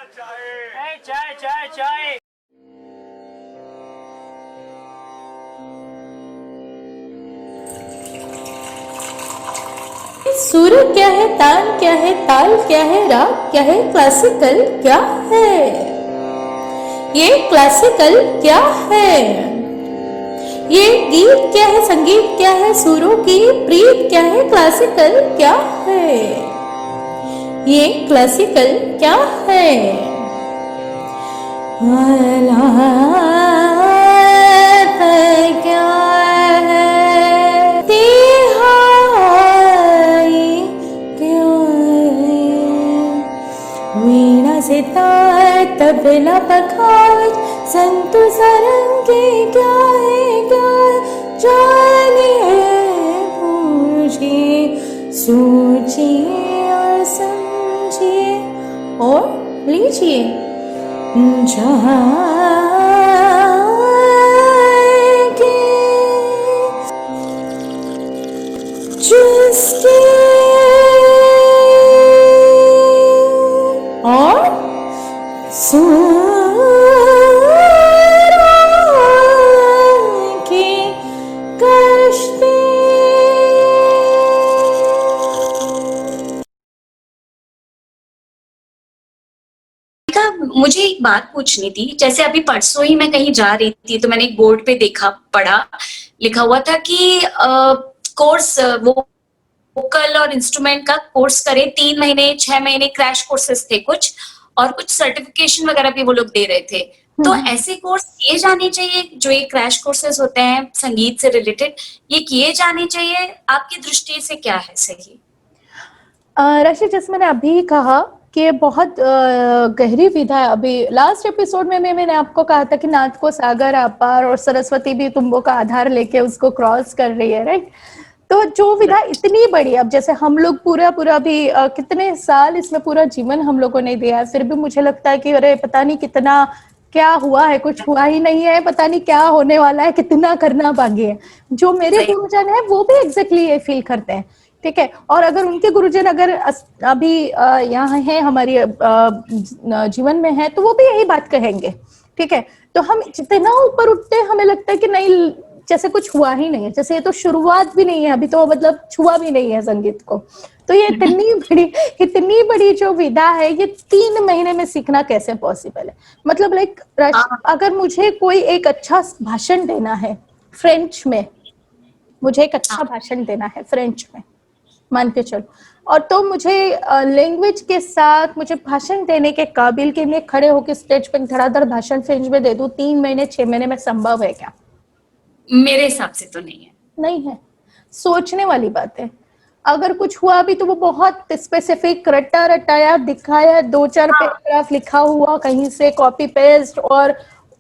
चाय चाय चाय चाय। सुर क्या है, तान क्या है, ताल क्या है, राग क्या है, क्लासिकल क्या है? ये क्लासिकल क्या है? ये गीत क्या है, संगीत क्या है, सुरों की प्रीत क्या है, क्लासिकल क्या है? ये क्लासिकल क्या है? क्या है तिहाई क्या है? वीणा से तार तबला पखार संतु सारंगी क्या है, क्या है? जानिए पूछिए सोचिए और समझिए और लीजिए जाके जिसके और की कश्ती। मुझे एक बात पूछनी थी। जैसे अभी परसों ही मैं कहीं जा रही थी तो मैंने एक बोर्ड पे देखा, पढ़ा, लिखा हुआ था कि कोर्स वो वोकल और इंस्ट्रूमेंट का कोर्स करें, 3 महीने 6 महीने क्रैश कोर्सेज थे कुछ, और कुछ सर्टिफिकेशन वगैरह भी वो लोग दे रहे थे। तो ऐसे कोर्स किए जाने चाहिए जो ये क्रैश कोर्सेज होते हैं संगीत से रिलेटेड, ये किए जाने चाहिए? आपकी दृष्टि से क्या है सही? राशि, जैसे मैंने अभी कहा कि बहुत गहरी विधा है। अभी लास्ट एपिसोड में मैंने आपको कहा था कि नाथ को सागर अपार और सरस्वती भी तुम्बों का आधार लेके उसको क्रॉस कर रही है, राइट? तो जो विधा इतनी बड़ी, अब जैसे हम लोग पूरा भी कितने साल इसमें पूरा जीवन हम लोगों ने दिया है, फिर भी मुझे लगता है कि अरे पता नहीं कितना क्या हुआ है, कुछ हुआ ही नहीं है, पता नहीं क्या होने वाला है, कितना करना बाकी है। जो मेरे गुरुजन है वो भी एग्जैक्टली ये फील करते हैं, ठीक है? और अगर उनके गुरुजन अगर अभी यहाँ है, हमारी जीवन में है, तो वो भी यही बात कहेंगे, ठीक है? तो हम जितना ऊपर उठते हैं हमें लगता है कि नहीं, जैसे कुछ हुआ ही नहीं है, जैसे ये तो शुरुआत भी नहीं है, अभी तो मतलब छुआ भी नहीं है संगीत को। तो ये इतनी बड़ी जो विधा है, ये 3 महीने में सीखना कैसे पॉसिबल है? मतलब लाइक अगर मुझे कोई एक अच्छा भाषण देना है फ्रेंच में, मुझे एक अच्छा भाषण देना है फ्रेंच में, मान के चलो, और तो मुझे लैंग्वेज के साथ मुझे भाषण देने के काबिल कि मैं खड़े होकर स्टेज पे धड़ाधड़ भाषण फ्रेंच में दे दूं 3 महीने 6 महीने में, संभव है क्या? मेरे हिसाब से तो नहीं है। नहीं है। सोचने वाली बात है। अगर कुछ हुआ भी तो वो बहुत स्पेसिफिक, रटा रटाया दिखाया, 2-4 पैराग्राफ लिखा हुआ कहीं से कॉपी पेस्ट, और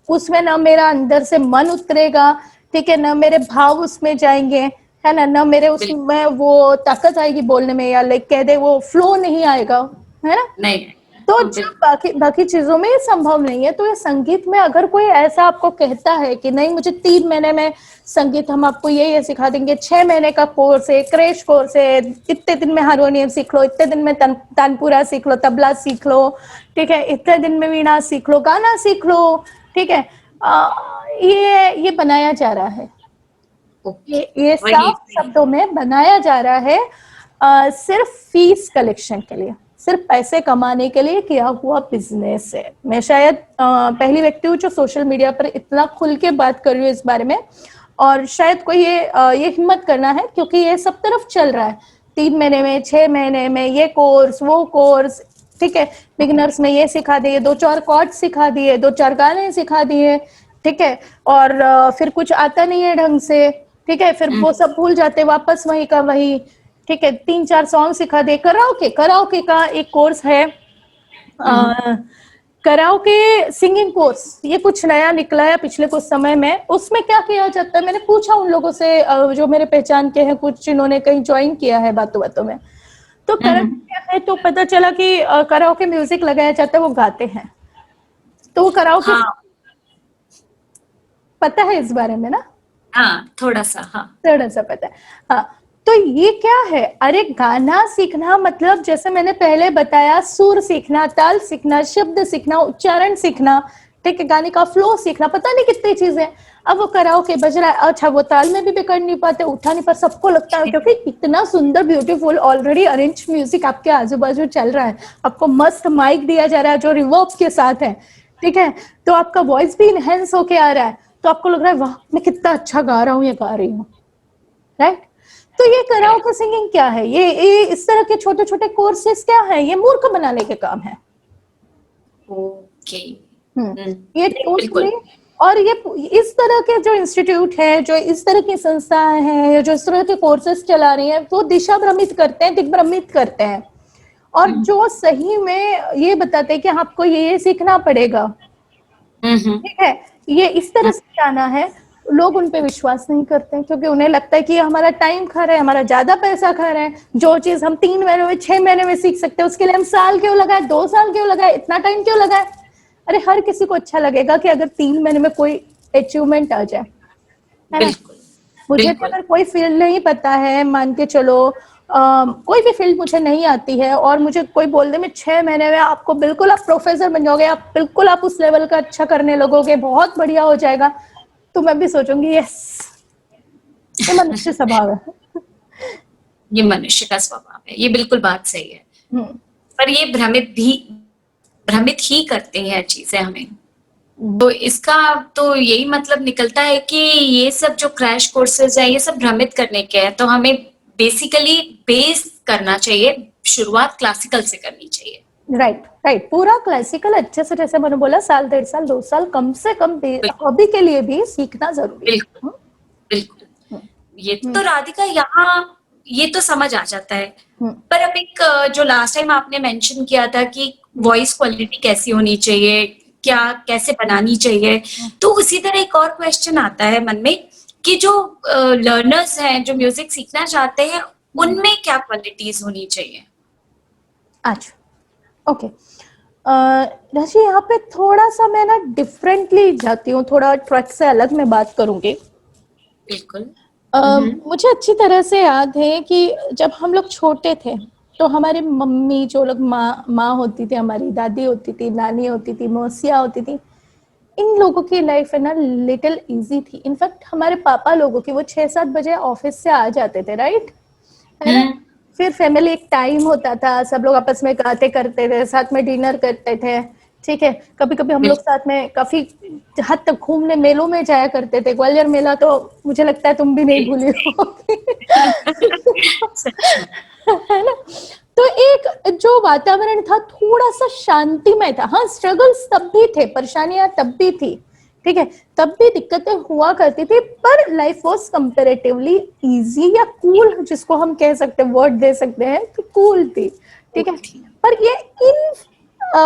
उसमें ना मेरा अंदर से मन उतरेगा, ठीक है, ना मेरे भाव उसमें जाएंगे, है ना, ना मेरे उसमें वो ताकत आएगी बोलने में, या लाइक कह दे वो फ्लो नहीं आएगा, है ना? नहीं, तो जब बाकी चीजों में ये संभव नहीं है, तो ये संगीत में अगर कोई ऐसा आपको कहता है कि नहीं मुझे 3 महीने में संगीत, हम आपको ये सिखा देंगे, 6 महीने का कोर्स है, क्रैश कोर्स है, इतने दिन में हारमोनियम सीख लो, इतने दिन में तानपुरा सीख लो, तबला सीख लो, ठीक है, इतने दिन में वीणा सीख लो, गाना सीख लो, ठीक है, ये बनाया जा रहा है, ये साफ शब्दों में बनाया जा रहा है, सिर्फ फीस कलेक्शन के लिए, सिर्फ पैसे कमाने के लिए किया हुआ बिजनेस है। मैं शायद पहली व्यक्ति हूँ जो सोशल मीडिया पर इतना खुल के बात कर रही हूँ इस बारे में, और शायद कोई ये हिम्मत करना है, क्योंकि ये सब तरफ चल रहा है। 3 महीने में 6 महीने में ये कोर्स वो कोर्स, ठीक है, बिगिनर्स में ये सिखा दिए, 2-4 कॉर्ड सिखा दिए, 2-4 गाने सिखा दिए, ठीक है, और फिर कुछ आता नहीं है ढंग से, ठीक है, फिर वो सब भूल जाते, वापस वही का वही, ठीक है, 3-4 सॉन्ग सिखा दे। कराओके का एक कोर्स है, कराओके सिंगिंग कोर्स, ये कुछ नया निकला है पिछले कुछ समय में। उसमें क्या किया जाता है, मैंने पूछा उन लोगों से जो मेरे पहचान के हैं, कुछ जिन्होंने कहीं ज्वाइन किया है बातों बातों में, तो क्या है, तो पता चला कि कराओके म्यूजिक लगाया जाता है, वो गाते हैं, तो वो कराओके पता है इस बारे में ना? हाँ, थोड़ा सा, हाँ, थोड़ा सा पता है, हाँ। तो ये क्या है? अरे गाना सीखना मतलब जैसे मैंने पहले बताया, सुर सीखना, ताल सीखना, शब्द सीखना, उच्चारण सीखना, ठीक है, गाने का फ्लो सीखना, पता नहीं कितनी चीजें। अब वो कराओके बज रहा है, अच्छा वो ताल में भी कर नहीं पाते, उठा नहीं पाते, सबको लगता है क्योंकि इतना सुंदर ब्यूटीफुल ऑलरेडी अरेंज म्यूजिक आपके आजू बाजू चल रहा है, आपको मस्त माइक दिया जा रहा है जो रिवर्ब के साथ है, ठीक है, तो आपका वॉइस भी इनहेंस होके आ रहा है, तो आपको लग रहा है वाह मैं कितना अच्छा गा रहा हूँ या गा रही हूँ, राइट? तो ये कराओके सिंगिंग क्या है? ये इस तरह के छोटे छोटे कोर्सेज क्या है? ये मूर्ख बनाने के काम है। ओके। ये बिल्कुल। और ये इस तरह के जो इंस्टीट्यूट है, जो इस तरह की संस्थाएं हैं, जो इस तरह के कोर्सेज चला रही हैं, वो दिशा भ्रमित करते हैं, दिग्भ्रमित करते हैं, और जो सही में ये बताते हैं कि आपको ये सीखना पड़ेगा, ठीक है, ये इस तरह से जाना है, लोग उन पे विश्वास नहीं करते क्योंकि उन्हें लगता है कि हमारा टाइम खा रहा है, हमारा ज्यादा पैसा खा रहा है, जो चीज हम 3 महीने में 6 महीने में सीख सकते हैं उसके लिए हम साल क्यों लगाए, 2 साल क्यों लगाए, इतना टाइम क्यों लगाए? अरे हर किसी को अच्छा लगेगा कि अगर 3 महीने में कोई अचीवमेंट आ जाए, है ना? मुझे तो अगर कोई फील्ड नहीं पता है, मान के चलो कोई भी फील्ड मुझे नहीं आती है, और मुझे कोई बोल दे मैं 6 महीने में आपको बिल्कुल आप प्रोफेसर बन जाओगे, आप बिल्कुल आप उस लेवल का अच्छा करने लगोगे, बहुत बढ़िया हो जाएगा, तो मैं भी सोचूंगी यस, ये मनुष्य स्वभाव है। ये मनुष्य का स्वभाव है, ये बिल्कुल बात सही है। पर ये भ्रमित ही करते हैं चीजें हमें। तो इसका तो यही मतलब निकलता है कि ये सब जो क्रैश कोर्सेज है ये सब भ्रमित करने के हैं, तो हमें बेसिकली बेस करना चाहिए, शुरुआत क्लासिकल से करनी चाहिए। राइट, पूरा क्लासिकल अच्छे से, जैसे मैंने बोला, साल 1.5 साल 2 साल कम से कम हॉबी के लिए भी सीखना जरूरी है। बिल्कुल। ये तो राधिका यहाँ ये तो समझ आ जाता है, पर अब एक जो लास्ट टाइम आपने मेंशन किया था कि वॉइस क्वालिटी कैसी होनी चाहिए, क्या कैसे बनानी चाहिए, तो उसी तरह एक और क्वेश्चन आता है मन में कि जो लर्नर्स हैं, जो म्यूजिक सीखना चाहते हैं, उनमें क्या क्वालिटीज होनी चाहिए? अच्छा, ओके, राशि यहाँ पे थोड़ा सा मैं ना डिफरेंटली जाती हूँ, थोड़ा ट्रैक से अलग मैं बात करूंगी। बिल्कुल। मुझे अच्छी तरह से याद है कि जब हम लोग छोटे थे तो हमारी मम्मी, जो लोग माँ होती थी, हमारी दादी होती थी, नानी होती थी, मौसियाँ होती थी, इन लोगों की लाइफ है ना लिटिल इजी थी। इनफैक्ट हमारे पापा लोगों की, वो 6-7 बजे ऑफिस से आ जाते थे, राइट, है ना? फिर फैमिली एक टाइम होता था, सब लोग आपस में बातें करते थे, साथ में डिनर करते थे, ठीक है, कभी कभी हम लोग साथ में काफी हद तक घूमने मेलों में जाया करते थे। ग्वालियर मेला तो मुझे लगता है तुम भी नहीं भूली हो, है ना? तो एक जो वातावरण था थोड़ा सा शांतिमय था। हाँ, स्ट्रगल्स तब भी थे, परेशानियां तब भी थी, ठीक है, तब भी दिक्कतें हुआ करती थी, पर लाइफ वॉज कंपेरेटिवली इजी या कूल, जिसको हम कह सकते हैं, वर्ड दे सकते हैं कि कूल थी, ठीक है। पर ये इन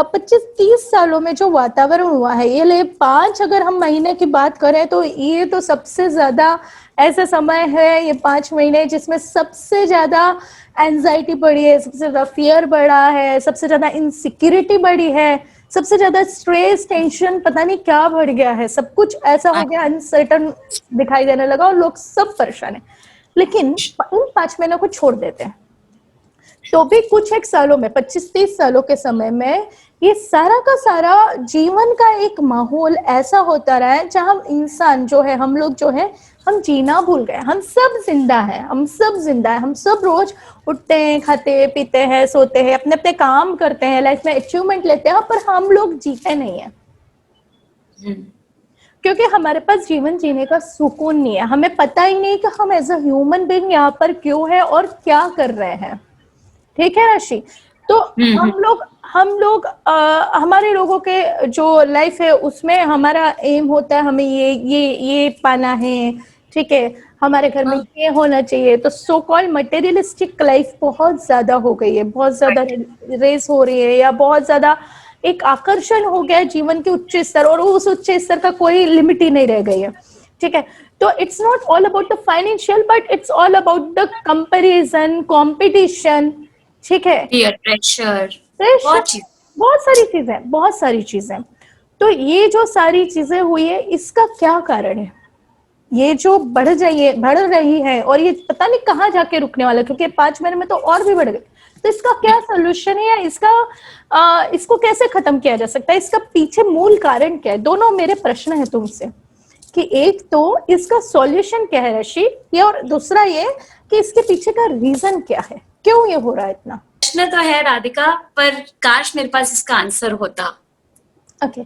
25-30 सालों में जो वातावरण हुआ है, ये ले 5 अगर हम महीने की बात करें तो ये तो सबसे ज्यादा ऐसा समय है, ये 5 महीने, जिसमें सबसे ज्यादा एंजाइटी बढ़ी है, सबसे ज्यादा फियर बढ़ा है, सबसे ज्यादा इनसिक्योरिटी बढ़ी है, सबसे ज्यादा स्ट्रेस, टेंशन, पता नहीं क्या बढ़ गया है, सब कुछ ऐसा हो गया, अनसर्टन दिखाई देने लगा और लोग सब परेशान है। लेकिन इन 5 महीनों को छोड़ देते हैं तो भी कुछ एक सालों में, 25-30 सालों के समय में, ये सारा का सारा जीवन का एक माहौल ऐसा होता रहा है जहां इंसान जो है, हम लोग जो है, हम जीना भूल गए। हम सब जिंदा हैं, हम सब रोज उठते हैं, खाते पीते हैं, सोते हैं, अपने अपने काम करते हैं, लाइफ में अचीवमेंट लेते हैं, पर हम लोग जीते नहीं है क्योंकि हमारे पास जीवन जीने का सुकून नहीं है। हमें पता ही नहीं कि हम एज अ ह्यूमन बीइंग यहाँ पर क्यों है और क्या कर रहे हैं, ठीक है राशि? तो हम लोग हमारे लोगों के जो लाइफ है उसमें हमारा एम होता है, हमें ये पाना है, ठीक है, हमारे घर में ये होना चाहिए। तो सो कॉल्ड मटेरियलिस्टिक लाइफ बहुत ज्यादा हो गई है, बहुत ज्यादा रेस हो रही है, या बहुत ज्यादा एक आकर्षण हो गया है जीवन के उच्च स्तर, और उस उच्च स्तर का कोई लिमिट ही नहीं रह गई है, ठीक है। तो it's not all about the financial, but it's all about the comparison, competition, ठीक है, प्रेशर, बहुत सारी चीजें। तो ये जो सारी चीजें हुई है, इसका क्या कारण है? ये जो बढ़ रही है और ये पता नहीं कहाँ जाके रुकने वाला, क्योंकि 5 महीने में तो और भी बढ़ गए। तो इसका क्या सोल्यूशन है, या इसको कैसे खत्म किया जा सकता है, इसका पीछे मूल कारण क्या है? दोनों मेरे प्रश्न है तुमसे, कि एक तो इसका सॉल्यूशन क्या है ऋषि, ये, और दूसरा ये कि इसके पीछे का रीजन क्या है, क्यों ये हो रहा है इतना। प्रश्न तो है राधिका, पर काश मेरे पास इसका आंसर होता। ओके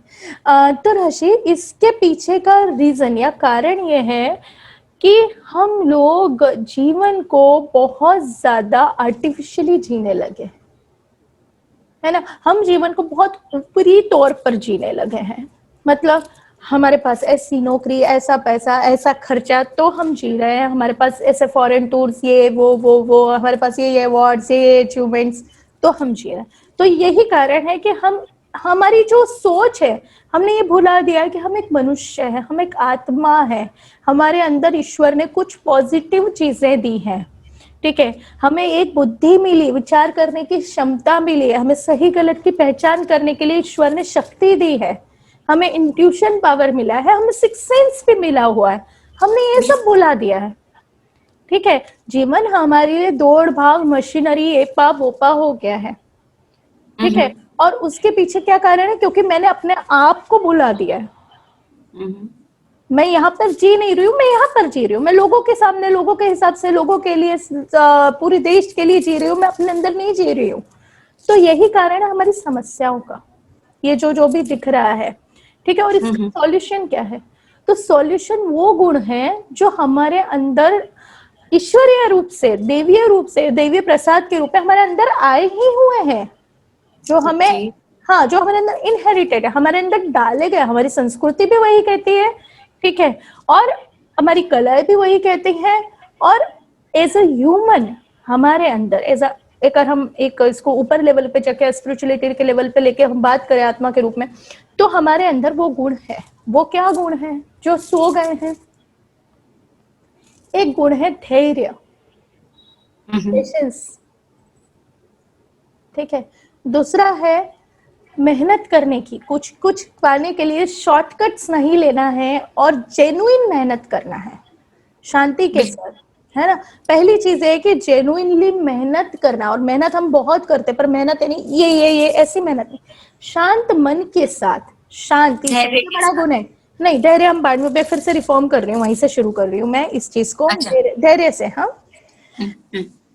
तो ऋषि, इसके पीछे का रीजन या कारण ये है कि हम लोग जीवन को बहुत ज्यादा आर्टिफिशियली जीने लगे, है ना। हम जीवन को बहुत ऊपरी तौर पर जीने लगे हैं। मतलब हमारे पास ऐसी नौकरी, ऐसा पैसा, ऐसा खर्चा, तो हम जी रहे हैं। हमारे पास ऐसे फॉरेन टूर्स, ये वो, हमारे पास ये अवार्ड्स, ये अचीवमेंट्स, तो हम जी रहे हैं। तो यही कारण है कि हमारी जो सोच है, हमने ये भुला दिया है कि हम एक मनुष्य है, हम एक आत्मा है, हमारे अंदर ईश्वर ने कुछ पॉजिटिव चीजें दी हैं, ठीक है। हमें एक बुद्धि मिली, विचार करने की क्षमता मिली है, हमें सही गलत की पहचान करने के लिए ईश्वर ने शक्ति दी है, हमें इंट्यूशन पावर मिला है, हमें सिक्स सेंस भी मिला हुआ है, हमने ये सब भुला दिया है, ठीक है। जीवन हमारे लिए दौड़ भाग मशीनरी एपा बोपा हो गया है, ठीक है। और उसके पीछे क्या कारण है? क्योंकि मैंने अपने आप को भुला दिया है। मैं यहाँ पर जी नहीं रही हूँ, मैं यहाँ पर जी रही हूँ, मैं लोगों के सामने, लोगों के हिसाब से, लोगों के लिए, पूरे देश के लिए जी रही हूँ, मैं अपने अंदर नहीं जी रही हूँ। तो यही कारण है हमारी समस्याओं का, ये जो भी दिख रहा है, ठीक है। और इसका सॉल्यूशन क्या है? तो सॉल्यूशन वो गुण है जो हमारे अंदर ईश्वरीय रूप से, देवीय रूप से, देवीय प्रसाद के रूप में हमारे अंदर आए ही हुए हैं, जो हमें हाँ, जो हमारे अंदर इनहेरिटेड है, हमारे अंदर डाले गए। हमारी संस्कृति भी वही कहती है, ठीक है, और हमारी कलाएं भी वही कहती हैं। और एज अ ह्यूमन हमारे अंदर अगर हम एक इसको ऊपर लेवल पे जाके स्पिरिचुअलिटी के लेवल पे लेके हम बात करें आत्मा के रूप में, तो हमारे अंदर वो गुण है। वो क्या गुण है जो सो गए हैं? एक गुण है धैर्य, पेशेंस, ठीक है। दूसरा है मेहनत करने की, कुछ पाने के लिए शॉर्टकट्स नहीं लेना है और जेन्युइन मेहनत करना है शांति के साथ, है ना। पहली चीज है कि जेन्युइनली मेहनत करना, और मेहनत हम बहुत करते हैं, पर मेहनत यानी ये ऐसी मेहनत नहीं, शांत मन के साथ, शांति सबसे बड़ा गुण है। नहीं, धैर्य हम बाद में, फिर से रिफॉर्म कर रही हूँ, वहीं से शुरू कर रही हूँ मैं इस चीज को, धैर्य से। हाँ,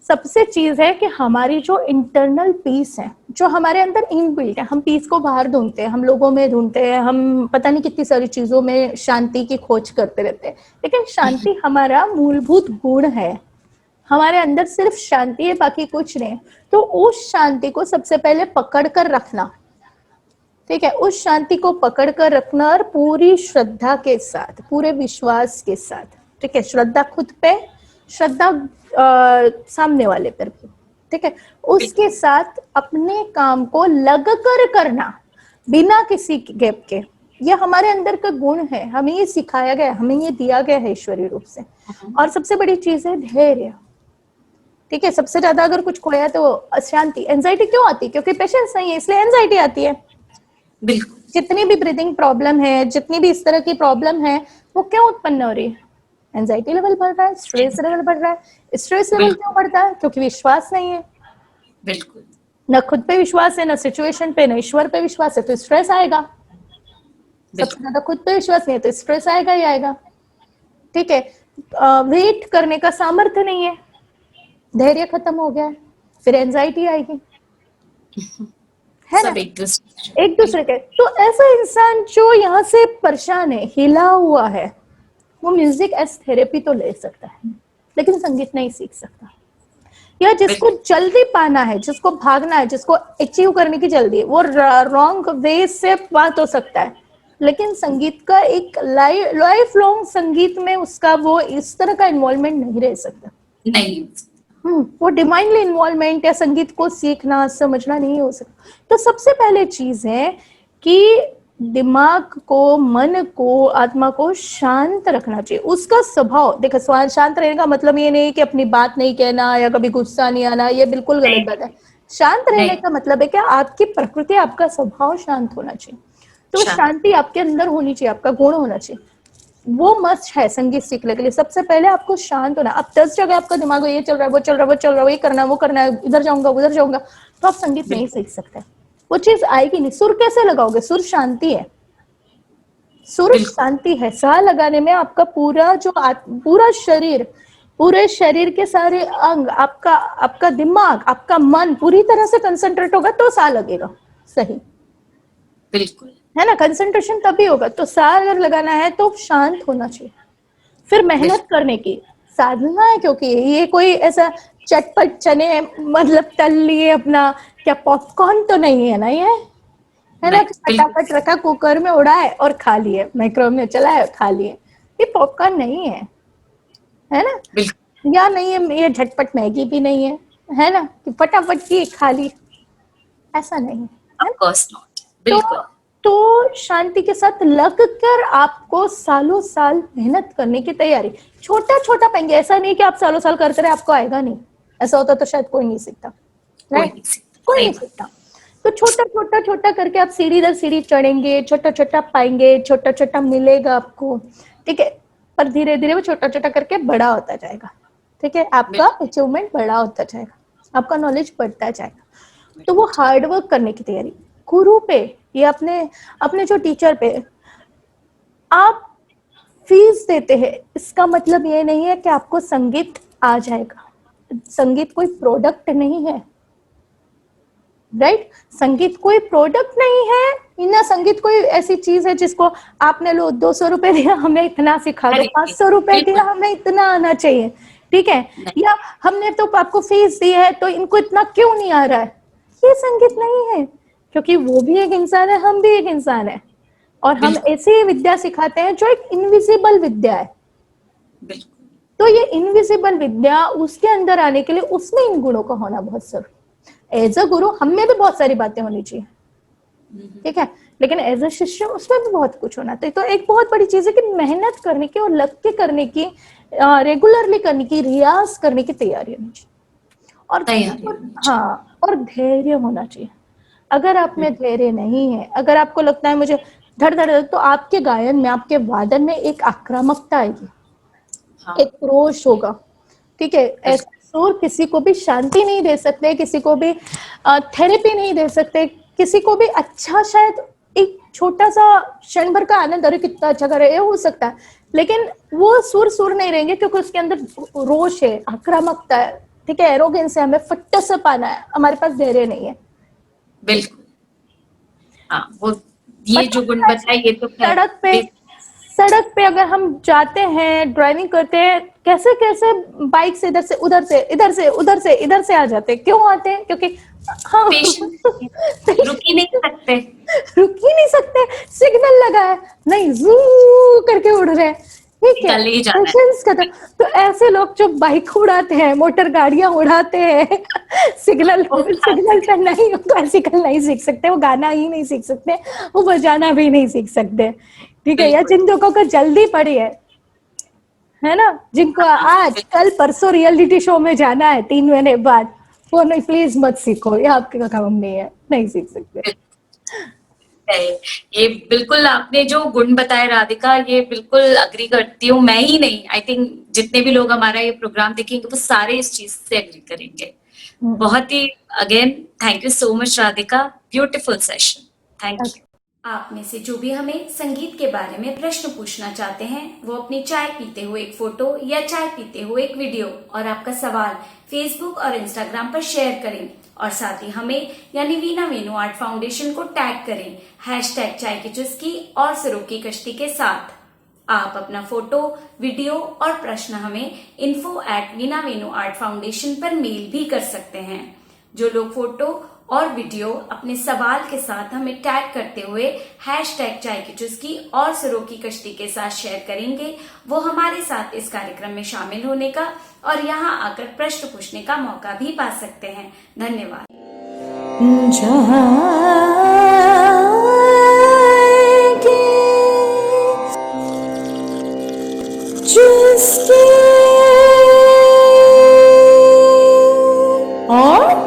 सबसे चीज है कि हमारी जो इंटरनल पीस है, जो हमारे अंदर इनबिल्ट है, हम पीस को बाहर ढूंढते हैं, हम लोगों में ढूंढते हैं, हम पता नहीं कितनी सारी चीजों में शांति की खोज करते रहते हैं, लेकिन शांति हमारा मूलभूत गुण है। हमारे अंदर सिर्फ शांति है, बाकी कुछ नहीं। तो उस शांति को सबसे पहले पकड़ कर रखना, ठीक है। उस शांति को पकड़ कर रखना और पूरी श्रद्धा के साथ, पूरे विश्वास के साथ, ठीक है। श्रद्धा खुद पे, श्रद्धा सामने वाले पर भी, ठीक है। उसके साथ अपने काम को लग कर करना, बिना किसी गैप के। ये हमारे अंदर का गुण है, हमें ये सिखाया गया, हमें ये दिया गया है ईश्वरीय रूप से। और सबसे बड़ी चीज है धैर्य, ठीक है। सबसे ज्यादा अगर कुछ खोया तो अशांति, एंजाइटी क्यों आती है? क्योंकि पेशेंस नहीं है, इसलिए एंजाइटी आती है। बिल्कुल। जितनी भी ब्रीदिंग प्रॉब्लम है, जितनी भी इस तरह की प्रॉब्लम है, वो क्यों उत्पन्न हो रही है? एंजाइटी लेवल बढ़ रहा है, स्ट्रेस लेवल बढ़ रहा है। स्ट्रेस लेवल क्यों बढ़ता है? क्योंकि विश्वास नहीं है। बिल्कुल। न खुद पे विश्वास है, न सिचुएशन पे, न ईश्वर पे विश्वास है, तो स्ट्रेस आएगा। सबसे ज्यादा खुद पे विश्वास नहीं है तो स्ट्रेस आएगा ही आएगा, ठीक है। वेट करने का सामर्थ्य नहीं है, धैर्य खत्म हो गया है, फिर एंजाइटी आएगी, है ना, एक दूसरे के। तो ऐसा इंसान जो यहाँ से परेशान है, हिला हुआ है, वो म्यूजिक एज थेरेपी तो ले सकता है, लेकिन संगीत नहीं सीख सकता। या जिसको जल्दी पाना है, जिसको भागना है, जिसको अचीव करने की जल्दी है, वो रॉन्ग वे से बात हो सकता है, लेकिन संगीत का एक लाइफ लॉन्ग संगीत में उसका वो इस तरह का इन्वॉल्वमेंट नहीं रह सकता। नहीं, वो डिवाइनली इन्वॉल्वमेंट या संगीत को सीखना समझना नहीं हो सकता। तो सबसे पहले चीज है कि दिमाग को, मन को, आत्मा को शांत रखना चाहिए। उसका स्वभाव देखो, शांत रहने का मतलब ये नहीं कि अपनी बात नहीं कहना या कभी गुस्सा नहीं आना, ये बिल्कुल गलत बात है। शांत रहने का मतलब है कि आपकी प्रकृति, आपका स्वभाव शांत होना चाहिए। तो शांति आपके अंदर होनी चाहिए, आपका गुण होना चाहिए। वो मस्ट है संगीत सीखने के लिए। सबसे पहले आपको शांत होना। अब 10 जगह आपका दिमाग ये चल रहा है, वो चल रहा है, वो चल रहा है, ये करना है, वो करना है, इधर जाऊंगा उधर जाऊंगा, तो आप संगीत नहीं सीख सकते। वो चीज आएगी नहीं। सुर कैसे लगाओगे? सुर शांति है, सुर शांति है। सा लगाने में आपका पूरा जो पूरा शरीर, पूरे शरीर के सारे अंग, आपका दिमाग, आपका मन पूरी तरह से कंसंट्रेट होगा तो सा लगेगा सही। बिल्कुल है ना? कंसंट्रेशन तभी होगा। तो सा अगर लगाना है तो शांत होना चाहिए। फिर मेहनत करने की साधना है, क्योंकि ये कोई ऐसा चटपट चने मतलब तल लिए अपना, क्या पॉपकॉर्न तो नहीं है ना ये, है ना? फटाफट रखा, कुकर में उड़ाए और खा लिए, माइक्रोवेव में चलाए खा लिए। ये पॉपकॉर्न नहीं है ना? या नहीं है ये झटपट मैगी भी नहीं है ना? कि फटाफट की खा ली, ऐसा नहीं है। तो शांति के साथ लग कर आपको सालों साल मेहनत करने की तैयारी। छोटा छोटा पाएंगे, ऐसा नहीं कि आप सालों साल करते रहे आपको आएगा नहीं। ऐसा होता तो शायद कोई नहीं सीखता, राइट? कोई नहीं सीखता। तो छोटा छोटा छोटा करके आप सीढ़ी दर सीढ़ी चढ़ेंगे, छोटा छोटा पाएंगे, छोटा छोटा मिलेगा आपको, ठीक है? पर धीरे धीरे वो छोटा छोटा करके बड़ा होता जाएगा, ठीक है? आपका अचीवमेंट बड़ा होता जाएगा, आपका नॉलेज बढ़ता जाएगा। तो वो हार्डवर्क करने की तैयारी। गुरु पे या अपने जो टीचर पे आप फीस देते हैं, इसका मतलब ये नहीं है कि आपको संगीत आ जाएगा। संगीत कोई प्रोडक्ट नहीं है, राइट? संगीत कोई प्रोडक्ट नहीं है ना। संगीत कोई ऐसी चीज है जिसको आपने लो 200 रुपए दिया हमें इतना सिखा दो, 500 रुपए दिया हमें इतना आना चाहिए, ठीक है? या हमने तो आपको फीस दी है तो इनको इतना क्यों नहीं आ रहा है। ये संगीत नहीं है, क्योंकि वो भी एक इंसान है, हम भी एक इंसान है, और हम ऐसी विद्या सिखाते हैं जो एक इनविजिबल विद्या है। तो ये इनविजिबल विद्या उसके अंदर आने के लिए उसमें इन गुणों का होना बहुत जरूरी। एज अ गुरु हम में भी बहुत सारी बातें होनी चाहिए, ठीक है? लेकिन एज अ शिष्य उसमें भी बहुत कुछ होना चाहिए। तो एक बहुत बड़ी चीज है कि मेहनत करने की और लग के करने की, रेगुलरली करने की, रियाज करने की तैयारी होनी चाहिए। और हाँ, और धैर्य होना चाहिए। अगर आप में धैर्य नहीं है, अगर आपको लगता है मुझे धड़ धड़, तो आपके गायन में, आपके वादन में एक आक्रामकता आएगी, एक रोष होगा, ठीक है? ऐसा सुर किसी को भी शांति नहीं दे सकते, किसी को भी थेरेपी नहीं दे सकते, किसी को भी अच्छा, शायद एक छोटा सा क्षण भर का आनंद, अरे कितना अच्छा करे, ये हो सकता है, लेकिन वो सुर नहीं रहेंगे, क्योंकि उसके अंदर रोष है, आक्रामकता है, ठीक है? एरोगेंस है, हमें फट्टा से पाना है, हमारे पास धैर्य नहीं है। बिल्कुल। वो ये जो गुण बताए, ये तो सड़क पे अगर हम जाते हैं, ड्राइविंग करते हैं, कैसे कैसे बाइक से इधर से उधर से, इधर से उधर से, इधर से आ जाते हैं। क्यों आते हैं? क्योंकि हाँ रुक ही नहीं सकते, सिग्नल लगा है नहीं, जू करके उड़ रहे हैं, ठीक है? तो ऐसे लोग जो बाइक उड़ाते हैं, मोटर गाड़ियां उड़ाते हैं, सिग्नल पे नहीं, क्लासिकल नहीं सीख सकते, वो गाना ही नहीं सीख सकते, वो बजाना भी नहीं सीख सकते, ठीक है? या जिन लोगों को जल्दी पड़ी है ना, जिनको आज कल परसों रियलिटी शो में जाना है 3 महीने बाद, वो नहीं, प्लीज मत सीखो, ये आपके काम नहीं है, नहीं सीख सकते। ये बिल्कुल आपने जो गुण बताए राधिका, ये बिल्कुल अग्री करती हूँ। मैं ही नहीं, आई थिंक जितने भी लोग हमारा ये प्रोग्राम देखेंगे वो सारे इस चीज से अग्री करेंगे। बहुत ही again thank you so much Radhika, beautiful session, thank you. आप में से जो भी हमें संगीत के बारे में प्रश्न पूछना चाहते हैं, वो अपनी चाय पीते हुए एक फोटो या चाय पीते हुए एक वीडियो और आपका सवाल फेसबुक और इंस्टाग्राम पर शेयर करें, और साथ ही हमें यानी वीणा वेणु आर्ट फाउंडेशन को टैग करें #चाय की चुस्की और सिरों की कश्ती के साथ। आप अपना फोटो, वीडियो और प्रश्न हमें info@veena-venu-art-foundation पर मेल भी कर सकते हैं। जो लोग फोटो और वीडियो अपने सवाल के साथ हमें टैग करते हुए #चाय की चुस्की और सिरों की कश्ती के साथ शेयर करेंगे, वो हमारे साथ इस कार्यक्रम में शामिल होने का और यहाँ आकर प्रश्न पूछने का मौका भी पा सकते हैं। धन्यवाद। और